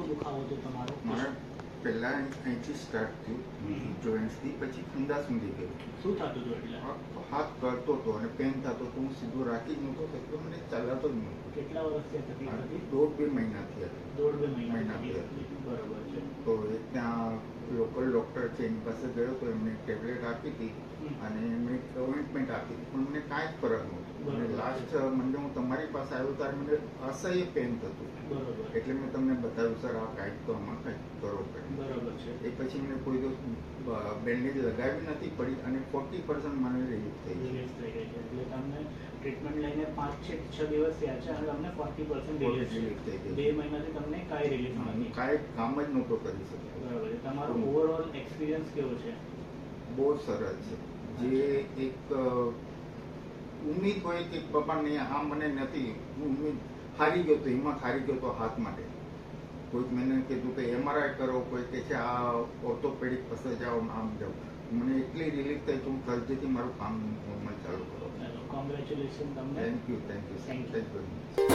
દુખાવો હતો તમારો? મારા પહેલા અહીંથી સ્ટાર્ટ થયું જોઈન્ટ્સથી, પછી ખંડા સુધી ગયું. શું થતું હતું એટલે? હાથ કરતો હતો અને પેન થતો હતો. હું સીધું રાખી જ નહોતો શકતો, મને ચાલાતો જ નહોતો. કેટલા વર્ષથી આ તકલીફ હતી? 1.5-2 મહિનાથી હતી. 1.5 મહિના મહિનાથી હતી. બરોબર છે. તો એ ત્યાં લોકલ ડૉક્ટર છે એની પાસે ગયો તો એમને ટેબ્લેટ આપી હતી અને એમને ઓઇન્ટમેન્ટ આપી હતી, પણ મને કાંઈ જ ફરક નહોતો. અને લાસ્ટ મંડે હું તમારી પાસે આવ્યો ત્યારે મને અસહ્ય પેન થતું. બરોબર. એટલે મેં તમને બતાવ્યું, સર આ કાંઈક તો આમાં કંઈક કરો પડે. બરોબર છે. એ પછી મને કોઈ દિવસ બેન્ડેજ લગાવી નથી પડી અને 40% મને રિલીફ થઈ છે. રિલીઝ થઈ ગઈ છે એટલે તમને ટ્રીટમેન્ટ લઈને 5-6 દિવસ થયા છે અને તમને 40% રિલીઝ થઈ છે. ગઈ. 2 મહિનાથી તમને કાંઈ રિલીફ હું નથી. કાંઈ કામ જ નહોતો કરી શકતો. બરોબર છે. તમારો ઓવરઓલ એક્સપિરિયન્સ કેવો છે? બહુ સરસ છે. જે એક ઉમ્મીદ હોય કે પપ્પા નહીં આ મને નથી, હું ઉમ્મીદ હારી ગયો તો એમાં હારી ગયો તો હાથ માટે. કોઈક મને કીધું કે MRI કરો, કોઈ કે છે આ ઓર્થોપેડિક પાસે જાઓ, આમ જાઓ. મને એટલી રિલીફ થઈ કે હું થર્સડેથી મારું કામ નોર્મલ ચાલુ કરો. કોંગ્રેચ્યુલેશન તમને. Thank you. Thank you. Thank you.